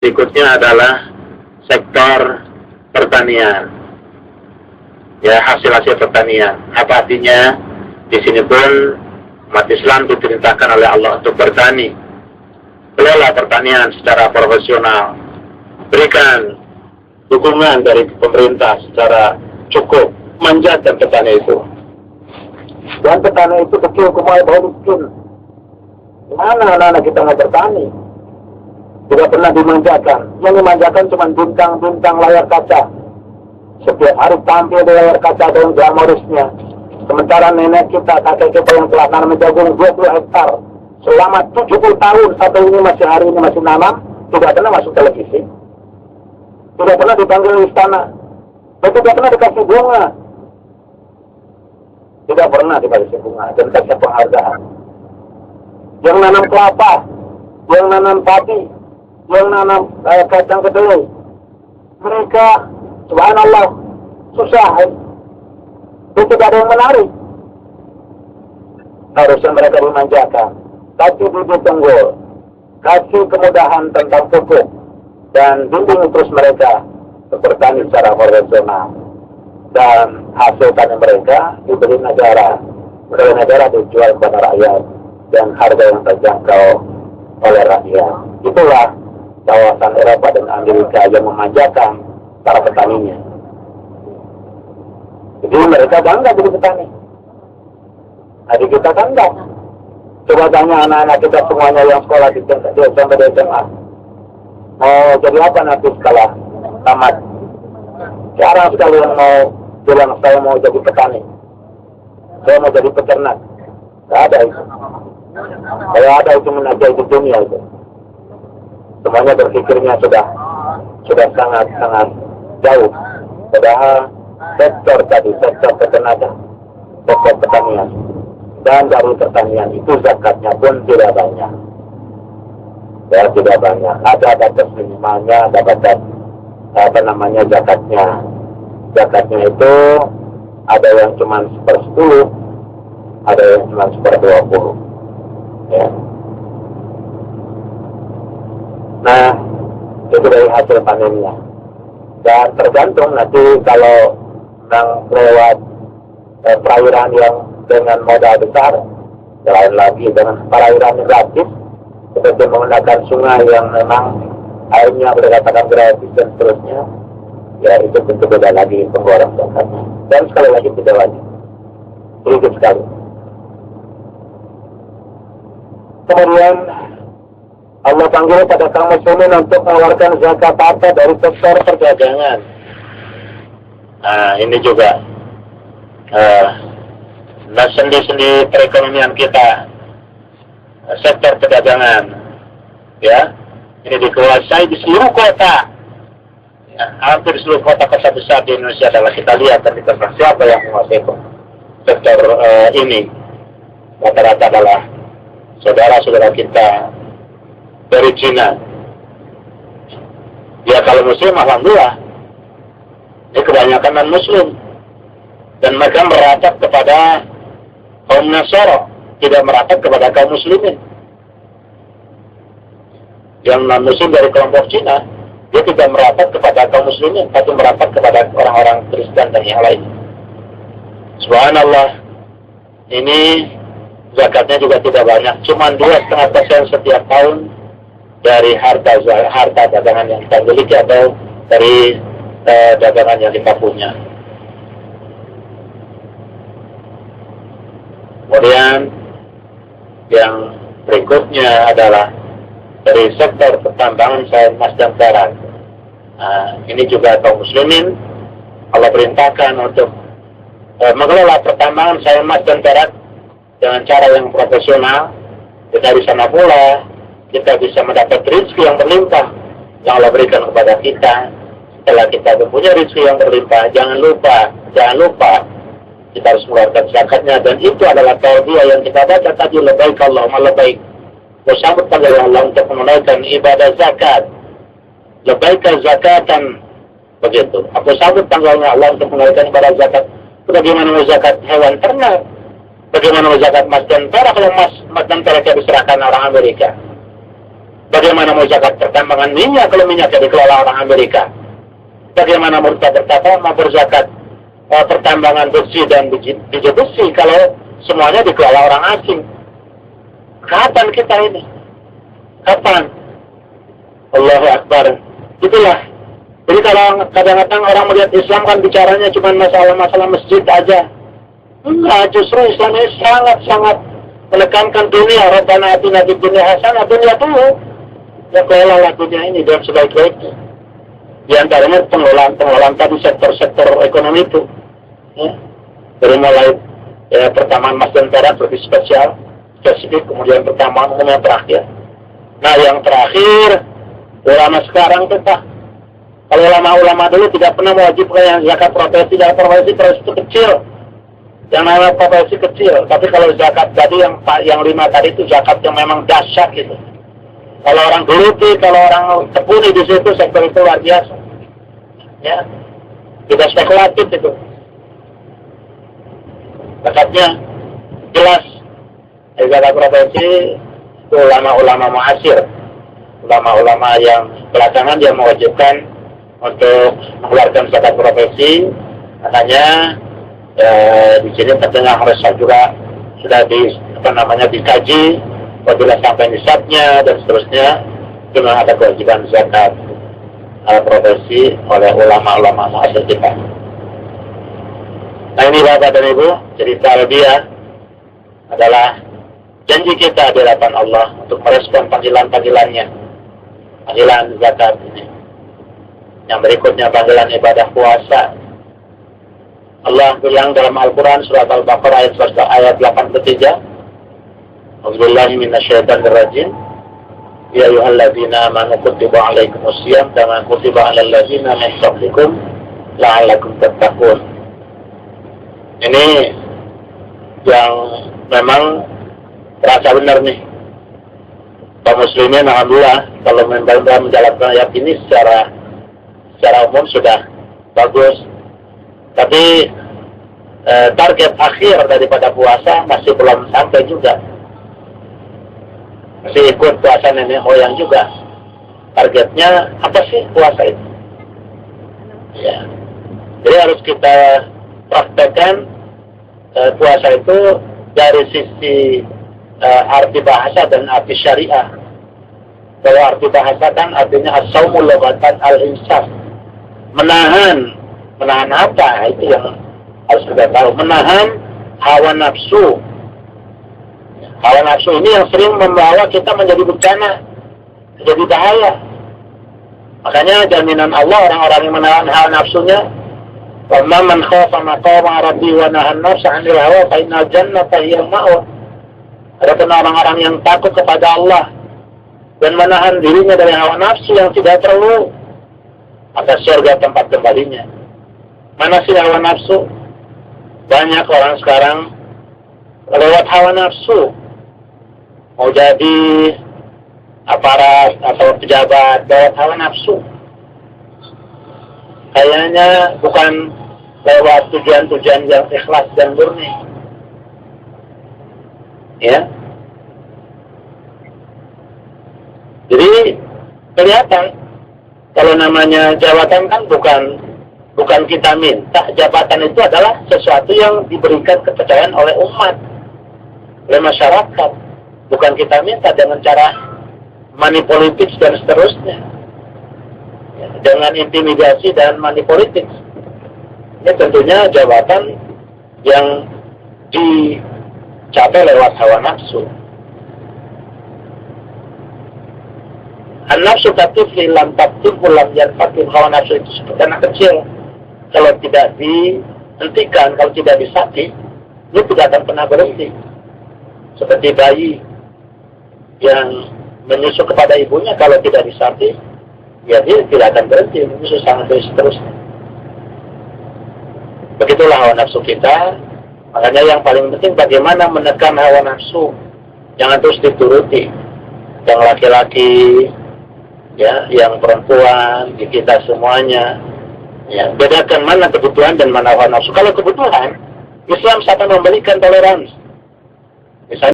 Berikutnya adalah sektor pertanian. Ya, hasil-hasil pertanian. Apa artinya? Di sini pun umat Islam diperintahkan oleh Allah untuk bertani. Kelola pertanian secara profesional. Berikan dukungan dari pemerintah secara cukup. Manjakan petani itu. Dan petani itu kecil, kumai bau miskin. Mana anak-anak kita mau bertani? Tidak pernah dimanjakan. Yang dimanjakan cuma bintang-bintang layar kaca. Setiap hari tampil di layar kaca dengan glamorisnya. Sementara nenek kita, kakek kita yang telah nanam jagung 20 hektar selama 70 tahun sampai ini masih hari ini masih nanam, tidak pernah masuk televisi, tidak pernah dipanggil istana, dan tidak pernah dikasih bunga, tidak pernah dikasih bunga dan dikasih penghargaan. Yang nanam kelapa, yang nanam padi, yang nanam kacang kedelai, mereka subhanallah susah, dan tidak ada yang menarik. Harusnya mereka dimanjakan, kasih bibit unggul, kasih kemudahan tentang pupuk, dan bimbing terus mereka bertani secara profesional. Dan hasil tani mereka diberi negara, dari negara dijual kepada rakyat, dan harga yang terjangkau oleh rakyat. Itulah kawasan Eropa dan Amerika yang memanjakan para petaninya. Jadi mereka bangga jadi petani. Adik kita kan enggak. Coba tanya anak-anak kita semuanya yang sekolah di SMP dan SMA. Mau jadi apa nanti setelah tamat? Jarang sekali yang mau bilang saya mau jadi petani. Saya mau jadi peternak. Tidak ada itu. Kalau ada itu menajai di dunia itu. Semuanya berpikirnya sudah sangat jauh. Padahal sektor tadi, sektor peternakan, sektor pertanian, dan dari pertanian itu zakatnya pun tidak banyak. Ya, tidak banyak. Ada batas minimalnya, ada batas zakatnya. Zakatnya itu ada yang cuma 1/10, ada yang cuma 1/20. Ya. Nah, itu dari hasil panennya. Dan tergantung nanti kalau lewat perairan yang dengan modal besar, selain lagi dengan perairan yang gratis, seperti menggunakan sungai yang memang airnya berdasarkan gratis dan seterusnya, ya itu tentu beda lagi pengeluaran zakatnya. Dan sekali lagi tidak wajib, sedikit sekali. Kemudian Allah panggil pada kaum muslimin untuk mengeluarkan zakat harta dari sektor perdagangan. Nah, ini juga sendi-sendi perekonomian kita, sektor perdagangan, ya, ini dikuasai di seluruh kota, ya, hampir seluruh kota-kota besar di Indonesia. Adalah kita lihat dan kita siapa yang menguasai sektor ini. Rata-rata adalah saudara-saudara kita dari Cina. Ya, kalau muslim alhamdulillah, ini kebanyakan non-muslim, dan mereka meratap kepada kaum Nasara, tidak meratap kepada kaum muslimin. Yang non-muslim dari kelompok Cina, dia tidak meratap kepada kaum muslimin, tapi meratap kepada orang-orang Kristen dan yang lain. Subhanallah, ini zakatnya juga tidak banyak, cuma 2,5% setiap tahun dari harta dagangan yang kita miliki atau dari dagangan yang kita punya. Kemudian yang berikutnya adalah dari sektor pertambangan sawit emas dan perak. Ini juga kaum muslimin Allah perintahkan untuk mengelola pertambangan sawit emas dan perak dengan cara yang profesional. Dari sana pula kita bisa mendapat rezeki yang berlimpah yang Allah berikan kepada kita. Setelah kita mempunyai rezeki yang berlimpah, jangan lupa kita harus mengeluarkan zakatnya, dan itu adalah talbiyah yang kita baca tadi, labbaik Allahumma labbaik. Bersambut panggilan Allah untuk menunaikan ibadah zakat. Labbaik zakatan, begitu. Aku sambut panggilan Allah untuk menunaikan ibadah zakat. Bagaimana zakat hewan ternak? Bagaimana zakat emas dan perak kalau emas dan perak diserahkan orang Amerika? Bagaimana mau zakat pertambangan minyak kalau minyaknya dikelola orang Amerika? Bagaimana mau berzakat pertambangan besi dan biji besi kalau semuanya dikelola orang asing? Kapan kita ini? Kapan? Allahu Akbar. Itulah. Jadi kalau kadang-kadang orang melihat Islam kan bicaranya cuma masalah-masalah masjid aja. Enggak, justru Islam ini sangat-sangat menekankan dunia. Rabbana atina fid dunya hasanah, dunia dulu. Ya kelolalah dunia ini dengan sebaik-baiknya. Di antaranya pengelolaan tadi sektor-sektor ekonomi itu. Ya. Dari mulai pertambangan emas dan perak lebih spesifik, kemudian pertambangan umum yang terakhir. Nah yang terakhir, ulama sekarang itu Pak. Kalau ulama-ulama dulu tidak pernah mewajibkan yang zakat profesi itu kecil. Yang namanya profesi kecil. Tapi kalau zakat tadi yang 5 tadi itu zakat yang memang dahsyat gitu. Kalau orang geluti, kalau orang tepuni di situ sektor itu luar biasa. Ya, tidak spekulatif itu. Zakatnya jelas. Zakat profesi itu ulama-ulama muasir, ulama-ulama yang belakangan dia mewajibkan untuk mengeluarkan zakat profesi. Makanya di sini tentunya harus juga sudah dikaji apabila sampai nisabnya dan seterusnya itu memang ada kewajiban zakat profesi oleh ulama-ulama muasir kita. Nah ini Bapak dan Ibu, cerita dia adalah janji kita di hadapan Allah untuk merespon panggilan-panggilannya, panggilan zakat ini. Yang berikutnya panggilan ibadah puasa. Allah bilang dalam Al-Quran surat Al-Baqarah ayat 83. A'udzubillahi minasyaitonir rajim. Ya ayyuhalladzina amanu kutiba 'alaikumusiyam kama kutiba 'alal ladzina min qablikum la'allakum tattaqun. Ini yang memang terasa benar nih. Kaum muslimin alhamdulillah kalau menjalankan ayat ini secara umum sudah bagus, tapi target akhir daripada puasa masih belum sampai juga, masih ikut puasa nenek moyang juga. Targetnya apa sih puasa itu? Ya, jadi harus kita praktekkan puasa itu dari sisi arti bahasa dan arti syariah. Kalau arti bahasa kan artinya as-saumul lughatan al-imsak. Menahan apa? Itu yang harus kita tahu. Menahan hawa nafsu. Hawa nafsu ini yang sering membawa kita menjadi bencana, menjadi bahaya. Makanya jaminan Allah orang-orang yang menahan hawa nafsunya, wa man khafa maqama rabbi wa nahan nafsa 'anil hawa fa innal jannata hiyal ma'wa. Ada orang-orang yang takut kepada Allah dan menahan dirinya dari hawa nafsu yang tidak perlu, maka surga tempat kembalinya. Mana sih hawa nafsu? Banyak orang sekarang lewat hawa nafsu mau jadi aparat atau pejabat lewat hawa nafsu. Kayaknya bukan lewat tujuan-tujuan yang ikhlas dan murni. Ya. Jadi kelihatan kalau namanya jabatan kan bukan kita minta. Jabatan itu adalah sesuatu yang diberikan kepercayaan oleh umat, oleh masyarakat. Bukan kita minta dengan cara money politics dan seterusnya, ya, dengan intimidasi dan money politics. Ini tentunya jabatan yang dicapai lewat hawa nafsu. An-nafsu tatifli lam tatiful lam yanfatim. Hawa nafsu itu seperti anak kecil. Kalau tidak dihentikan, kalau tidak disati, dia tidak akan pernah berhenti. Seperti bayi yang menyusu kepada ibunya, kalau tidak disati, ya dia tidak akan berhenti menyusu sampai seterusnya. Begitulah hawa nafsu kita. Makanya yang paling penting bagaimana menekan hawa nafsu. Jangan terus dituruti. Yang laki-laki, ya, yang perempuan, di kita semuanya, ya, bedakan mana kebutuhan dan mana hawa nafsu. Kalau kebutuhan, Islam akan memberikan toleransi.